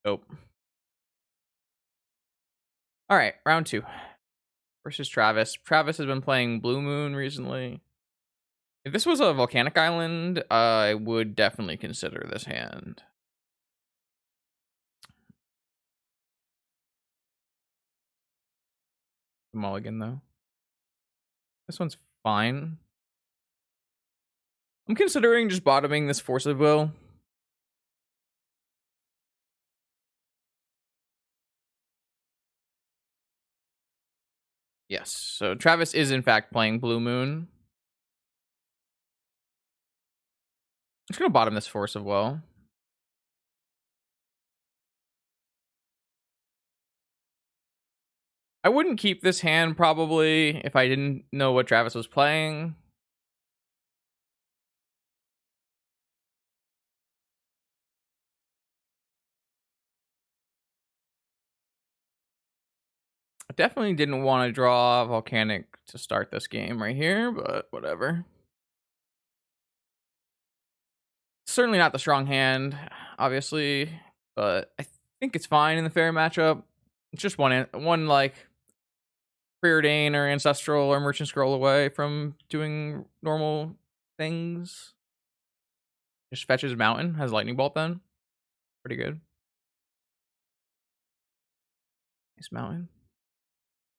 Nope. All right, round 2 versus Travis. Travis has been playing Blue Moon recently. If this was a volcanic island, I would definitely consider this hand. Mulligan, though. This one's fine. I'm considering just bottoming this Force of Will. Yes, so Travis is in fact playing Blue Moon. I'm just gonna bottom this Force of Will. I wouldn't keep this hand probably if I didn't know what Travis was playing. I definitely didn't want to draw Volcanic to start this game right here, but whatever. Certainly not the strong hand, obviously, but I think it's fine in the fair matchup. It's just one like Preordain or Ancestral or Merchant Scroll away from doing normal things. Just fetches Mountain, has Lightning Bolt then. Pretty good. Nice Mountain.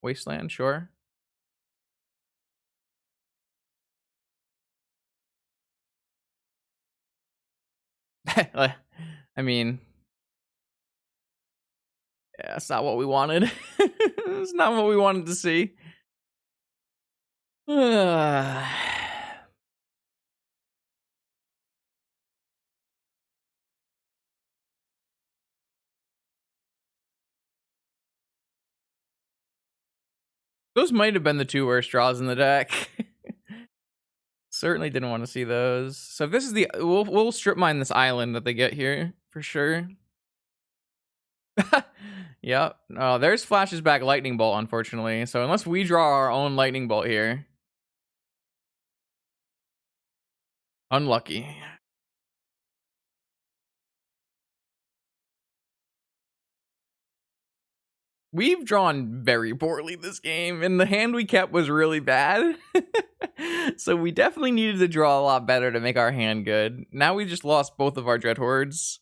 Wasteland, sure. I mean, yeah, that's not what we wanted. It's not what we wanted to see. Those might have been the 2 worst draws in the deck. Certainly didn't want to see those. So if this is the we'll strip mine this island that they get here for sure. Yep. Oh, there's flashes back Lightning Bolt, unfortunately. So unless we draw our own Lightning Bolt here. Unlucky. We've drawn very poorly this game, and the hand we kept was really bad. So we definitely needed to draw a lot better to make our hand good. Now we just lost both of our Dread Hordes.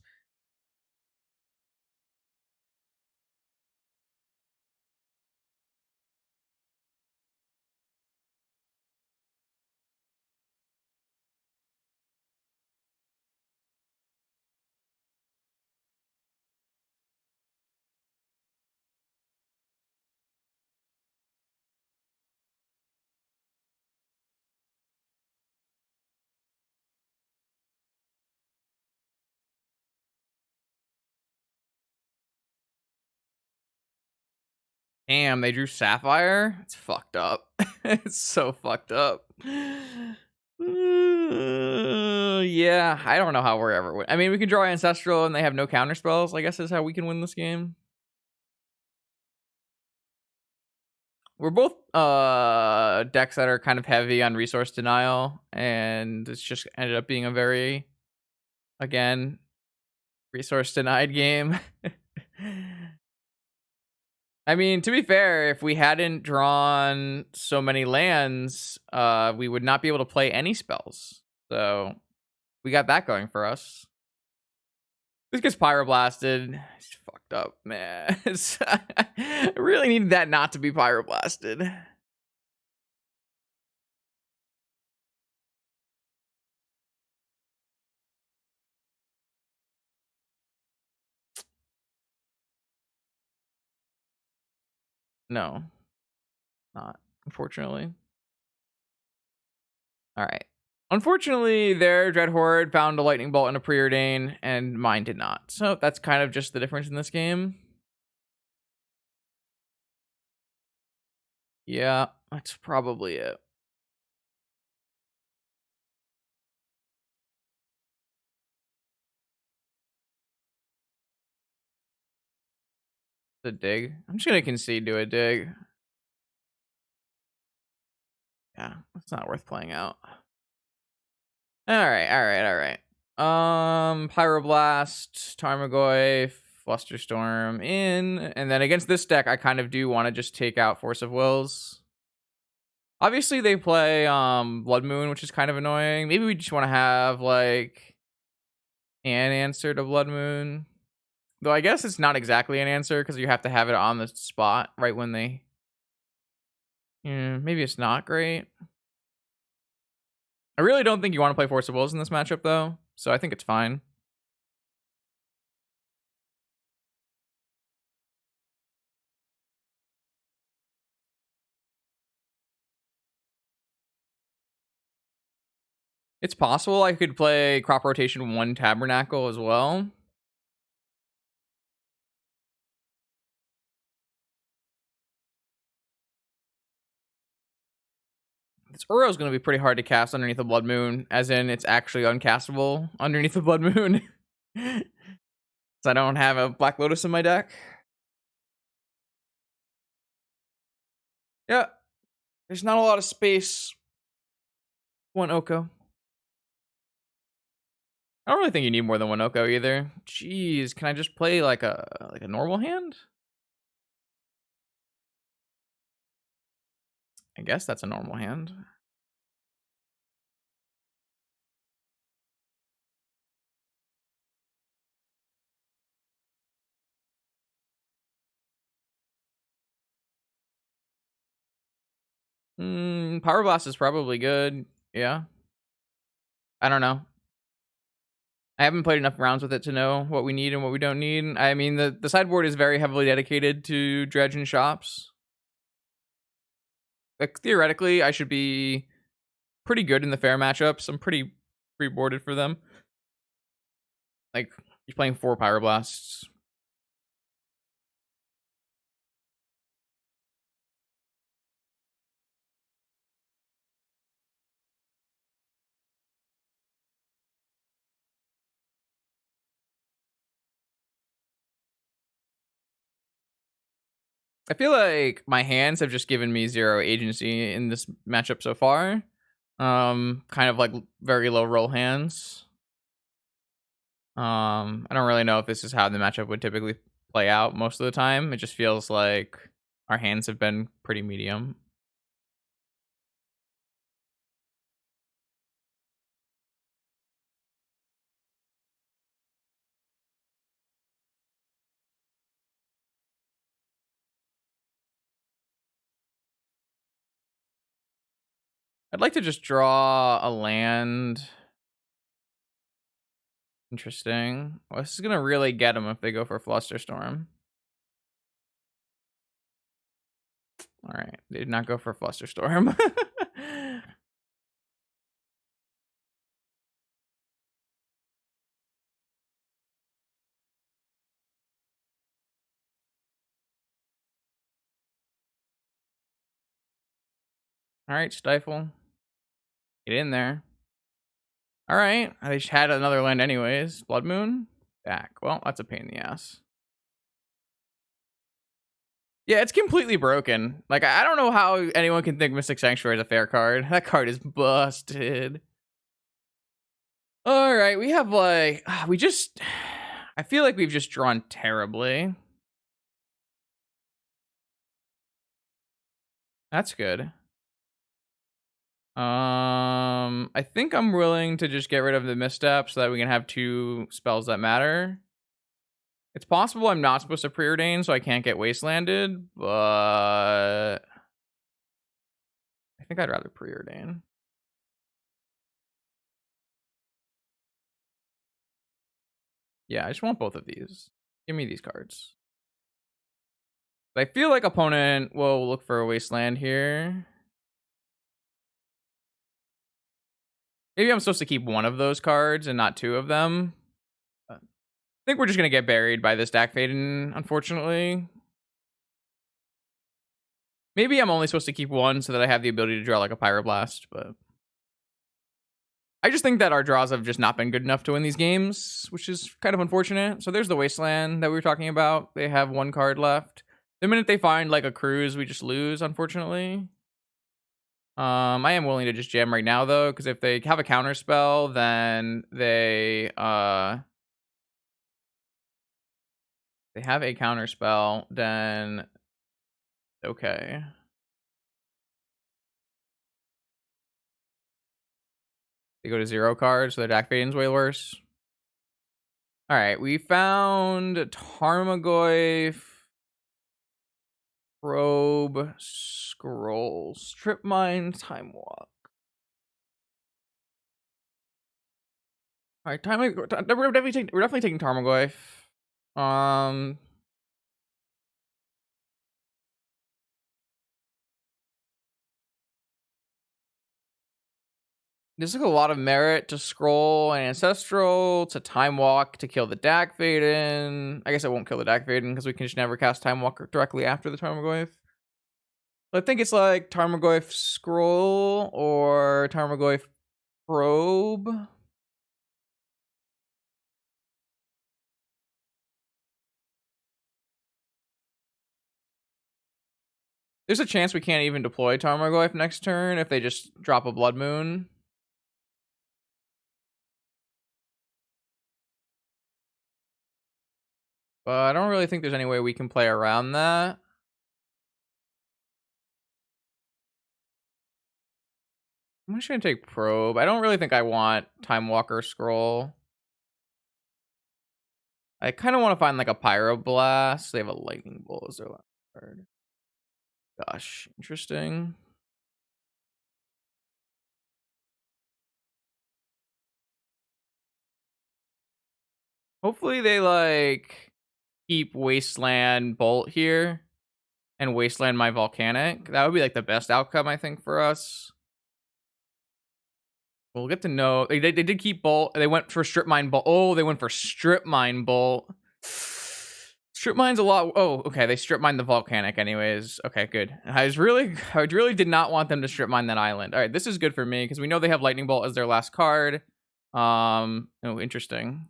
Damn, they drew Sapphire? It's fucked up. It's so fucked up. Yeah, I don't know how we're ever win. I mean, we can draw Ancestral and they have no counter spells, I guess is how we can win this game. We're both decks that are kind of heavy on resource denial, and it's just ended up being a very, again, resource denied game. I mean, to be fair, if we hadn't drawn so many lands, we would not be able to play any spells. So we got that going for us. This gets Pyroblasted. It's fucked up, man. I really needed that not to be Pyroblasted. No, not, unfortunately. All right. Unfortunately, their Dread Horde found a Lightning Bolt and a Preordain, and mine did not. So that's kind of just the difference in this game. Yeah, that's probably it. The dig. I'm just gonna concede to a dig. Yeah, it's not worth playing out. All right. Pyroblast, Tarmogoyf. Flusterstorm in, and then against this deck, I kind of do want to just take out Force of Wills. Obviously, they play Blood Moon, which is kind of annoying. Maybe we just want to have like an answer to Blood Moon. Though I guess it's not exactly an answer because you have to have it on the spot right when they. Yeah, maybe it's not great. I really don't think you want to play Force of Wills in this matchup, though, so I think it's fine. It's possible I could play Crop Rotation 1 Tabernacle as well. This Uro is going to be pretty hard to cast underneath the Blood Moon, as in it's actually uncastable underneath the Blood Moon. So I don't have a Black Lotus in my deck. Yeah, there's not a lot of space. One Oko. I don't really think you need more than one Oko either. Jeez, can I just play like a normal hand? I guess that's a normal hand. Power Blast is probably good. Yeah. I don't know. I haven't played enough rounds with it to know what we need and what we don't need. I mean, the sideboard is very heavily dedicated to dredge and shops. Like, theoretically, I should be pretty good in the fair matchups. I'm pretty pre-boarded for them. Like, he's playing 4 Pyroblasts. I feel like my hands have just given me 0 agency in this matchup so far. Kind of like very low roll hands. I don't really know if this is how the matchup would typically play out most of the time. It just feels like our hands have been pretty medium. I'd like to just draw a land. Interesting. Well, this is gonna really get them if they go for Flusterstorm. All right, they did not go for Flusterstorm. All right, Stifle. Get in there. All right, I just had another land anyways. Blood Moon? Back. Well, that's a pain in the ass. Yeah, it's completely broken. Like, I don't know how anyone can think Mystic Sanctuary is a fair card. That card is busted. All right, we have like, I feel like we've just drawn terribly. That's good. I think I'm willing to just get rid of the misstep so that we can have 2 spells that matter. It's possible I'm not supposed to preordain, so I can't get wastelanded, but I think I'd rather preordain. Yeah, I just want both of these. Give me these cards. I feel like opponent will look for a wasteland here. Maybe I'm supposed to keep one of those cards and not 2 of them. I think we're just going to get buried by this Dack Faden, unfortunately. Maybe I'm only supposed to keep 1 so that I have the ability to draw like a Pyroblast, but I just think that our draws have just not been good enough to win these games, which is kind of unfortunate. So there's the Wasteland that we were talking about. They have 1 card left. The minute they find like a cruise, we just lose, unfortunately. I am willing to just jam right now though, because if they have a counter spell, then they They have a counter spell, then okay. They go to 0 cards, so their deck fading's way worse. Alright, we found Tarmogoyf, Probe, Scroll, Strip Mine, Time Walk. Alright, we're definitely taking Tarmogoyf. There's like a lot of merit to Scroll and Ancestral, to Time Walk to kill the Dak Vaden. I guess I won't kill the Dak Vaden because we can just never cast Time Walk directly after the Tarmogoyf. I think it's like Tarmogoyf Scroll or Tarmogoyf Probe. There's a chance we can't even deploy Tarmogoyf next turn if they just drop a Blood Moon. But I don't really think there's any way we can play around that. I'm just gonna take Probe. I don't really think I want Time Walker Scroll. I kind of want to find like a Pyroblast. They have a Lightning Bolt as their last card. Gosh, interesting. Hopefully they like keep Wasteland Bolt here and Wasteland my Volcanic. That would be like the best outcome, I think, for us. We'll get to know. They did keep Bolt. They went for Strip Mine Bolt. Oh, they went for Strip Mine Bolt. Strip Mine's a lot. Oh, okay. They Strip Mine the Volcanic anyways. Okay, good. I really did not want them to Strip Mine that island. All right, this is good for me because we know they have Lightning Bolt as their last card. Oh, interesting.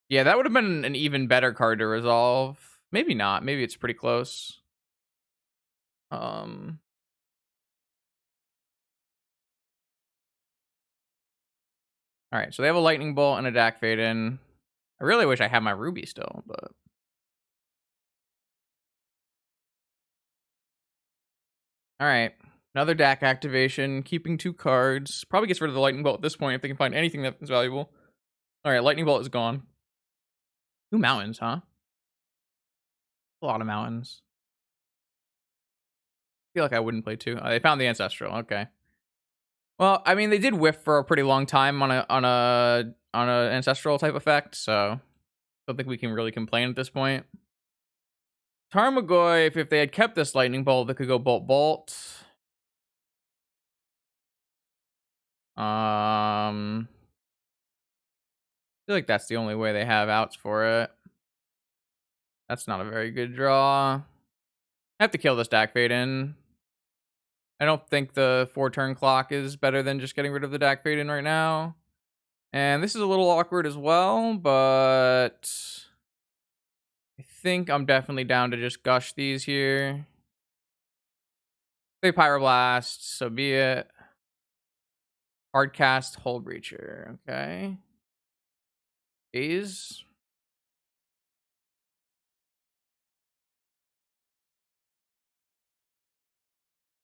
Yeah, that would have been an even better card to resolve. Maybe not. Maybe it's pretty close. All right, so they have a Lightning Bolt and a Dak Vaden. I really wish I had my Ruby still, but all right. Another Dak activation, keeping 2 cards. Probably gets rid of the Lightning Bolt at this point if they can find anything that's valuable. All right, Lightning Bolt is gone. 2 mountains, huh? A lot of mountains. I feel like I wouldn't play 2. They found the Ancestral. Okay. Well, I mean, they did whiff for a pretty long time on a Ancestral type effect, so I don't think we can really complain at this point. Tarmogoyf, if they had kept this Lightning Bolt, they could go Bolt Bolt. I feel like that's the only way they have outs for it. That's not a very good draw. I have to kill this Dak Vaden. I don't think the 4-turn clock is better than just getting rid of the Dak Vaden right now. And this is a little awkward as well, but I think I'm definitely down to just gush these here. They Pyroblast, so be it. Hardcast, Hold Breacher, okay. Phase.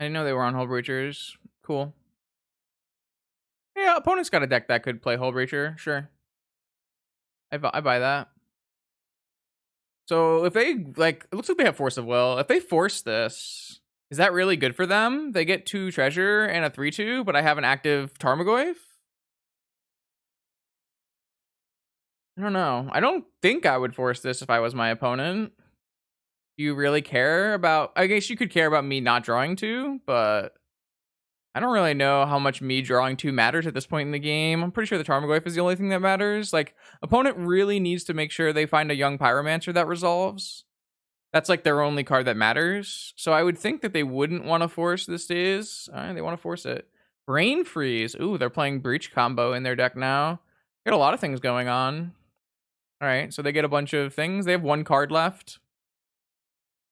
I didn't know they were on Hold Breachers. Cool. Yeah, opponent's got a deck that could play Hold Breacher, sure. I buy that. So if they, like, it looks like they have Force of Will. If they force this, is that really good for them? They get 2 treasure and a 3/2, but I have an active Tarmogoyf? I don't know. I don't think I would force this if I was my opponent. Do you really care about... I guess you could care about me not drawing 2, but I don't really know how much me drawing 2 matters at this point in the game. I'm pretty sure the Tarmogoyf is the only thing that matters. Like, opponent really needs to make sure they find a young Pyromancer that resolves. That's like their only card that matters. So I would think that they wouldn't want to force this days. All right, they want to force it. Brain Freeze. Ooh, they're playing Breach combo in their deck now. Got a lot of things going on. All right, so they get a bunch of things. They have 1 card left.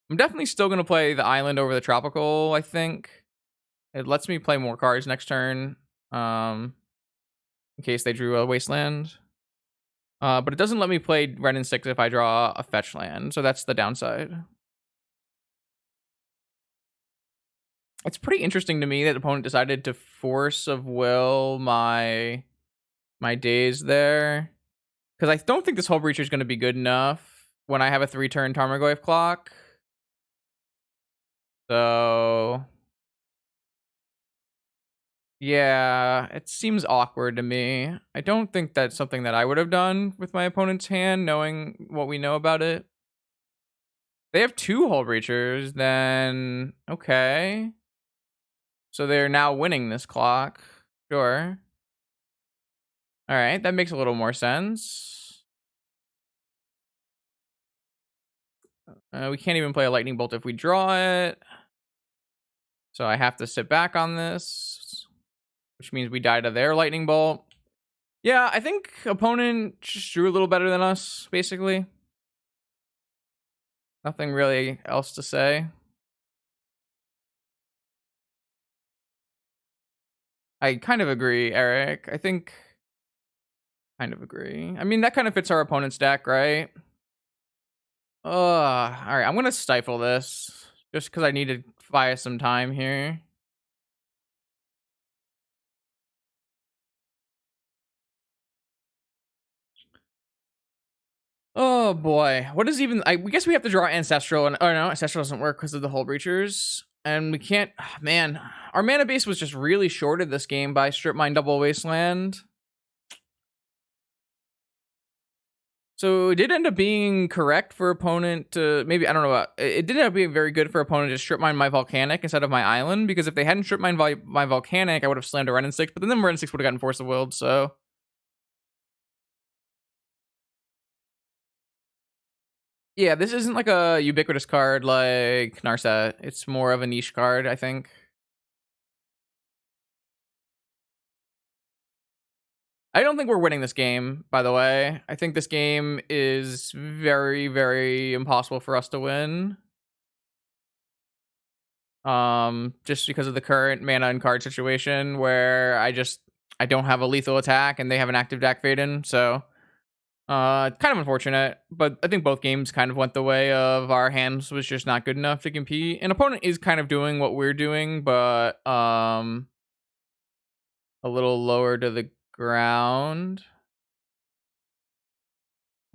I'm definitely still going to play the island over the tropical, I think. It lets me play more cards next turn. In case they drew a wasteland. But it doesn't let me play red and 6 if I draw a fetch land, so that's the downside. It's pretty interesting to me that the opponent decided to force of will my days there, because I don't think this Hull Breacher is going to be good enough when I have a 3-turn Tarmogoyf clock. So yeah, it seems awkward to me. I don't think that's something that I would have done with my opponent's hand, knowing what we know about it. They have 2 Hull Breachers, then okay. So they're now winning this clock. Sure. All right, that makes a little more sense. We can't even play a lightning bolt if we draw it. So I have to sit back on this, which means we die to their lightning bolt. Yeah, I think opponent just drew a little better than us, basically. Nothing really else to say. I kind of agree, Eric. I think kind of agree. I mean, that kind of fits our opponent's deck, right? All right, I'm gonna stifle this just because I need to buy some time here. Oh boy, what is even? I guess we have to draw ancestral, and oh no, ancestral doesn't work because of the Hull Breachers, and we can't. Man, our mana base was just really shorted this game by Strip Mine Double Wasteland. So it did end up being correct for opponent to maybe, I don't know what, it did end up being very good for opponent to strip mine my volcanic instead of my island, because if they hadn't strip mine my volcanic, I would have slammed a Ren and 6, but then Ren and 6 would have gotten Force of Willed, so. Yeah, this isn't like a ubiquitous card like Narset. It's more of a niche card, I think. I don't think we're winning this game, by the way. I think this game is very, very impossible for us to win. Just because of the current mana and card situation where I don't have a lethal attack and they have an active Dak Faden, so kind of unfortunate. But I think both games kind of went the way of our hands was just not good enough to compete. An opponent is kind of doing what we're doing, but a little lower to the ground.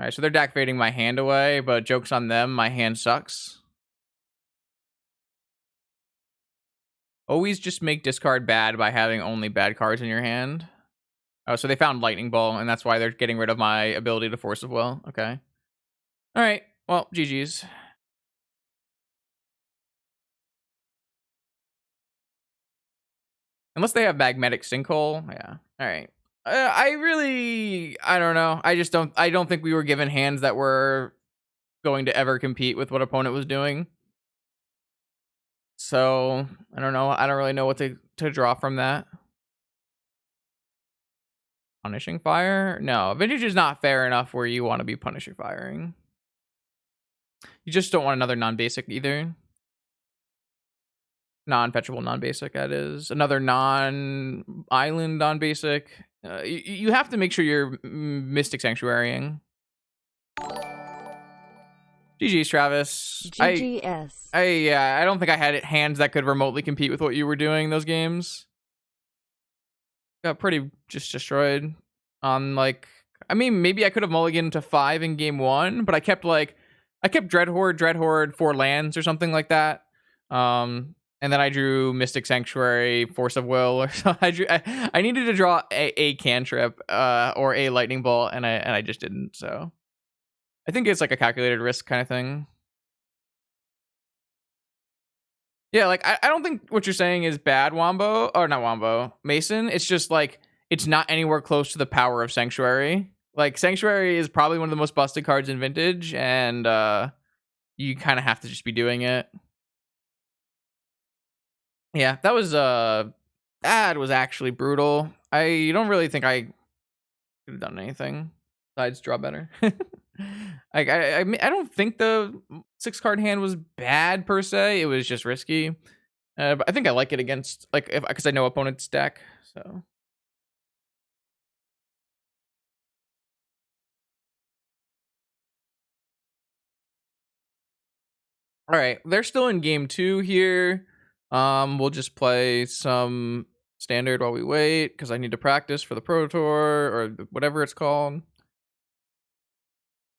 All right, so they're Dak Fading my hand away, but joke's on them, my hand sucks. Always just make discard bad by having only bad cards in your hand. Oh, so they found Lightning Ball, and that's why they're getting rid of my ability to Force of Will. Okay. All right. Well, GG's. Unless they have Magnetic Sinkhole. Yeah. All right. I don't know. I don't think we were given hands that were going to ever compete with what opponent was doing. So, I don't know. I don't really know what to draw from that. Punishing Fire? No, Vintage is not fair enough where you want to be Punishing Firing. You just don't want another non-basic either. Non-fetchable non-basic, that is. Another non-island non-basic. You have to make sure you're Mystic Sanctuarying. GG's, Travis. GGS. I don't think I had hands that could remotely compete with what you were doing in those games. Got pretty just destroyed on like, I mean, maybe I could have mulliganed to 5 in game 1, but I kept Dreadhorde, 4 lands or something like that. And then I drew Mystic Sanctuary, Force of Will, or so. I needed to draw a cantrip or a lightning bolt, and I just didn't. So I think it's like a calculated risk kind of thing. Yeah, like I don't think what you're saying is bad, Wombo, or not Wombo, Mason. It's just like it's not anywhere close to the power of Sanctuary. Like Sanctuary is probably one of the most busted cards in Vintage, and you kind of have to just be doing it. Yeah, that was actually brutal. I don't really think I could have done anything besides draw better. I don't think the 6-card hand was bad per se. It was just risky. But I think I like it against because I know opponent's deck. So All right, they're still in game 2 here. We'll just play some standard while we wait because I need to practice for the Pro Tour or whatever it's called.